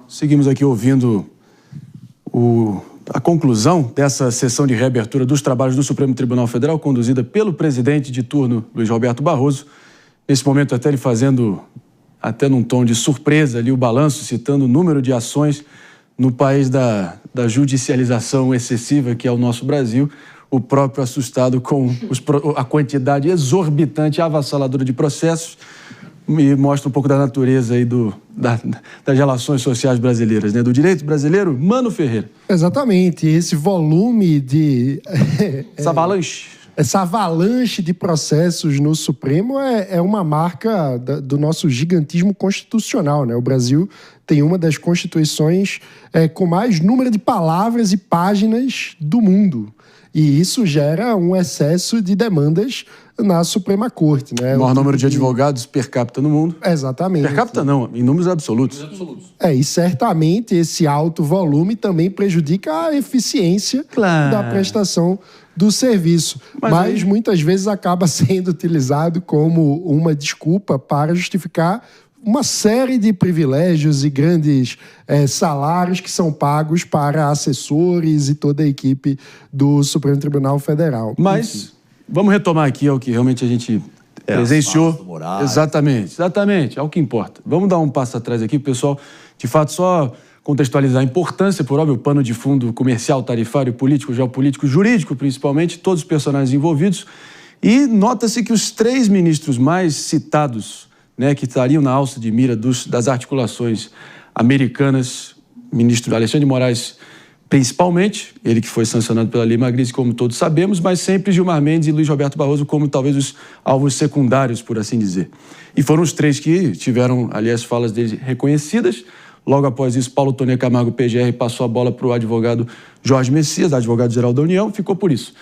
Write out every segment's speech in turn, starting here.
Seguimos aqui ouvindo a conclusão dessa sessão de reabertura dos trabalhos do Supremo Tribunal Federal, conduzida pelo presidente de turno, Luiz Roberto Barroso. Nesse momento, até ele fazendo, até num tom de surpresa ali, o balanço, citando o número de ações no país da judicialização excessiva, que é o nosso Brasil, o próprio assustado com a quantidade exorbitante, avassaladora de processos, e mostra um pouco da natureza aí das relações sociais brasileiras, né? Do direito brasileiro, Mano Ferreira. Exatamente, esse volume de... Essa avalanche de processos no Supremo é uma marca do nosso gigantismo constitucional, né? O Brasil tem uma das constituições com mais número de palavras e páginas do mundo. E isso gera um excesso de demandas na Suprema Corte, né? O maior número de advogados per capita no mundo. Exatamente. Per capita não, em números absolutos. E certamente esse alto volume também prejudica a eficiência da prestação do serviço. Mas muitas vezes acaba sendo utilizado como uma desculpa para justificar uma série de privilégios e grandes salários que são pagos para assessores e toda a equipe do Supremo Tribunal Federal. Mas vamos retomar aqui ao que realmente a gente presenciou. Exatamente, é o que importa. Vamos dar um passo atrás aqui, pessoal, de fato, só contextualizar a importância, por óbvio, o pano de fundo comercial, tarifário, político, geopolítico, jurídico, principalmente, todos os personagens envolvidos. E nota-se que os 3 ministros mais citados, né, que estariam na alça de mira das articulações americanas, ministro Alexandre de Moraes, principalmente, ele que foi sancionado pela Lei Magritte, como todos sabemos, mas sempre Gilmar Mendes e Luiz Roberto Barroso como talvez os alvos secundários, por assim dizer. E foram os 3 que tiveram, aliás, falas deles reconhecidas. Logo após isso, Paulo Toné Camargo, PGR, passou a bola para o advogado Jorge Messias, advogado-geral da União, ficou por isso.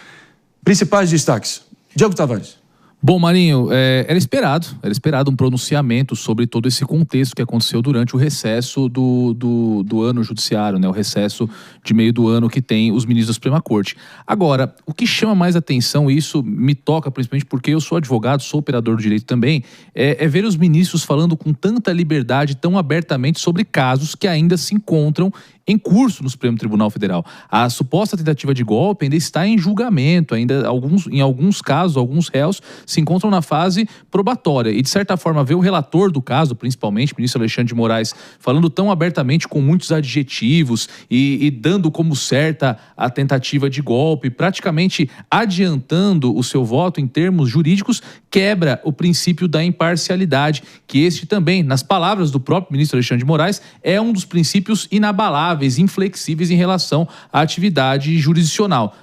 Principais destaques. Diego Tavares. Bom, Marinho, era esperado um pronunciamento sobre todo esse contexto que aconteceu durante o recesso do ano judiciário, né? O recesso de meio do ano que tem os ministros da Suprema Corte. Agora, o que chama mais atenção, e isso me toca principalmente porque eu sou advogado, sou operador do direito também, é ver os ministros falando com tanta liberdade, tão abertamente sobre casos que ainda se encontram em curso no Supremo Tribunal Federal. A suposta tentativa de golpe ainda está em julgamento, ainda em alguns casos, alguns réus se encontram na fase probatória. E, de certa forma, ver o relator do caso, principalmente o ministro Alexandre de Moraes, falando tão abertamente com muitos adjetivos e dando como certa a tentativa de golpe, praticamente adiantando o seu voto em termos jurídicos, quebra o princípio da imparcialidade, que este também, nas palavras do próprio ministro Alexandre de Moraes, é um dos princípios inabaláveis, inflexíveis em relação à atividade jurisdicional.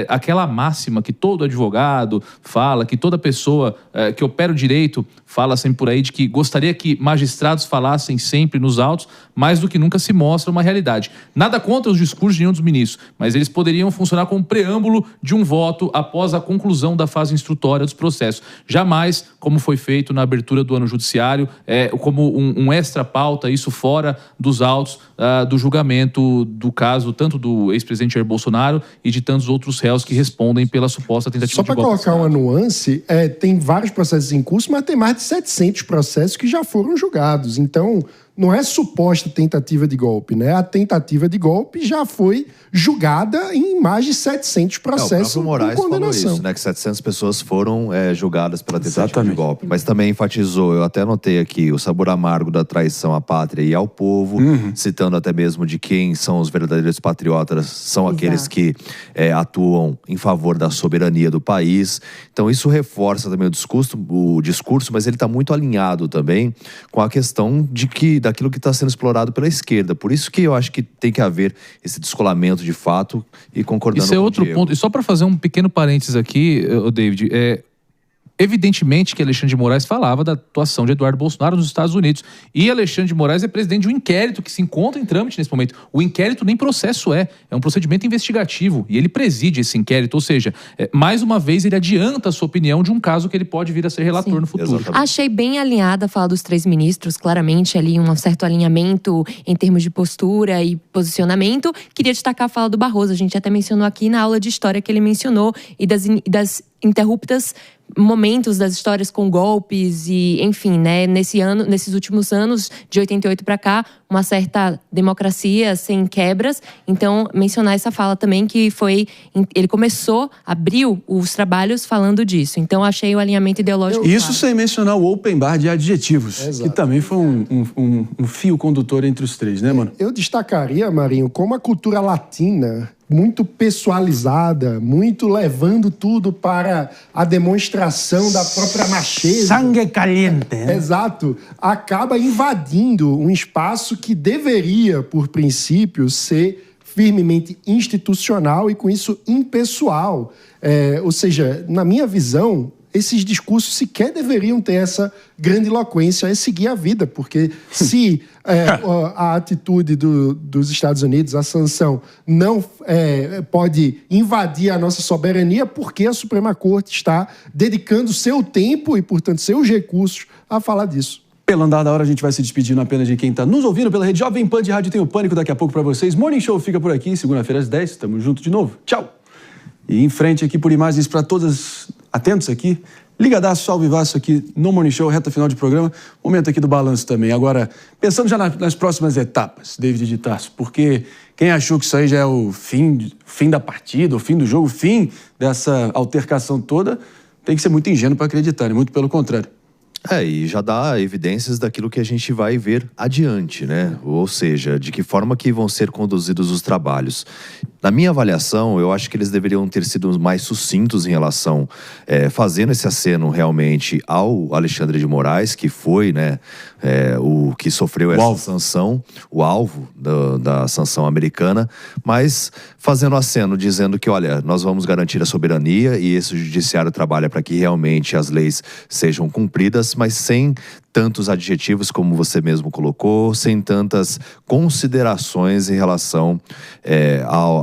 Aquela máxima que todo advogado fala, que toda pessoa que opera o direito fala sempre por aí, de que gostaria que magistrados falassem sempre nos autos, mais do que nunca se mostra uma realidade. Nada contra os discursos de nenhum dos ministros, mas eles poderiam funcionar como preâmbulo de um voto após a conclusão da fase instrutória dos processos. Jamais, como foi feito na abertura do ano judiciário, como um extra pauta, isso fora dos autos do julgamento do caso, tanto do ex-presidente Jair Bolsonaro e de tantos outros réus que respondem pela suposta tentativa de golpe. Só para colocar uma nuance, tem vários processos em curso, mas tem mais de 700 processos que já foram julgados. Então, não é suposta tentativa de golpe, né? A tentativa de golpe já foi julgada em mais de 700 processos com condenação. O próprio Moraes falou isso, né? Que 700 pessoas foram julgadas pela tentativa de golpe. Mas também enfatizou, eu até anotei aqui, o sabor amargo da traição à pátria e ao povo, citando até mesmo de quem são os verdadeiros patriotas, são aqueles que atuam em favor da soberania do país. Então isso reforça também o discurso, mas ele está muito alinhado também com a questão daquilo que está sendo explorado pela esquerda. Por isso que eu acho que tem que haver esse descolamento de fato e concordando com o Diego. Isso é outro ponto. E só para fazer um pequeno parênteses aqui, David, evidentemente que Alexandre de Moraes falava da atuação de Eduardo Bolsonaro nos Estados Unidos. E Alexandre de Moraes é presidente de um inquérito que se encontra em trâmite nesse momento. O inquérito nem processo é um procedimento investigativo. E ele preside esse inquérito. Ou seja, mais uma vez ele adianta a sua opinião de um caso que ele pode vir a ser relator no futuro. Exatamente. Achei bem alinhada a fala dos 3 ministros. Claramente ali um certo alinhamento em termos de postura e posicionamento. Queria destacar a fala do Barroso. A gente até mencionou aqui na aula de história que ele mencionou e das interruptas momentos das histórias com golpes e, enfim, né, nesses últimos anos, de 88 para cá, uma certa democracia sem quebras. Então, mencionar essa fala também que ele abriu os trabalhos falando disso. Então, achei o alinhamento ideológico Isso claro. Sem mencionar o open bar de adjetivos, que também foi um fio condutor entre os três, né, mano? Eu destacaria, Marinho, como a cultura latina, muito pessoalizada, muito levando tudo para a demonstração da própria macheza. Sangue caliente. Né? Exato. Acaba invadindo um espaço que deveria, por princípio, ser firmemente institucional e, com isso, impessoal. Ou seja, na minha visão, esses discursos sequer deveriam ter essa grandiloquência e seguir a vida, porque se a atitude dos Estados Unidos, a sanção, não pode invadir a nossa soberania, porque a Suprema Corte está dedicando seu tempo e, portanto, seus recursos a falar disso. Pelo andar da hora, a gente vai se despedindo apenas de quem está nos ouvindo pela rede Jovem Pan de Rádio Tem o Pânico daqui a pouco para vocês. Morning Show fica por aqui, segunda-feira às 10. Tamo junto de novo. Tchau! E em frente aqui por imagens para todas atentos aqui. Ligadaço, ao vivaço aqui no Morning Show, reta final de programa. Momento aqui do balanço também. Agora, pensando já nas próximas etapas, David de Tarso, porque quem achou que isso aí já é o fim da partida, o fim do jogo, o fim dessa altercação toda, tem que ser muito ingênuo para acreditar, né? Muito pelo contrário. E já dá evidências daquilo que a gente vai ver adiante, né? Ou seja, de que forma que vão ser conduzidos os trabalhos. Na minha avaliação, eu acho que eles deveriam ter sido mais sucintos em relação, fazendo esse aceno realmente ao Alexandre de Moraes, que foi, né, o que sofreu essa sanção, o alvo da sanção americana, mas fazendo aceno, dizendo que, olha, nós vamos garantir a soberania e esse judiciário trabalha para que realmente as leis sejam cumpridas, mas sem tantos adjetivos como você mesmo colocou, sem tantas considerações em relação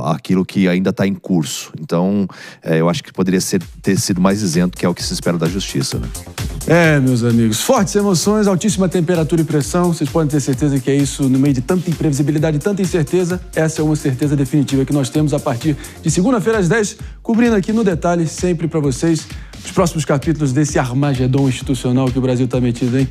àquilo que ainda está em curso. Então, eu acho que poderia ter sido mais isento, que é o que se espera da justiça, né? Meus amigos, fortes emoções, altíssima temperatura e pressão, vocês podem ter certeza que é isso no meio de tanta imprevisibilidade, tanta incerteza. Essa é uma certeza definitiva que nós temos a partir de segunda-feira às 10, cobrindo aqui no detalhe sempre para vocês os próximos capítulos desse Armagedon institucional que o Brasil está metido, hein?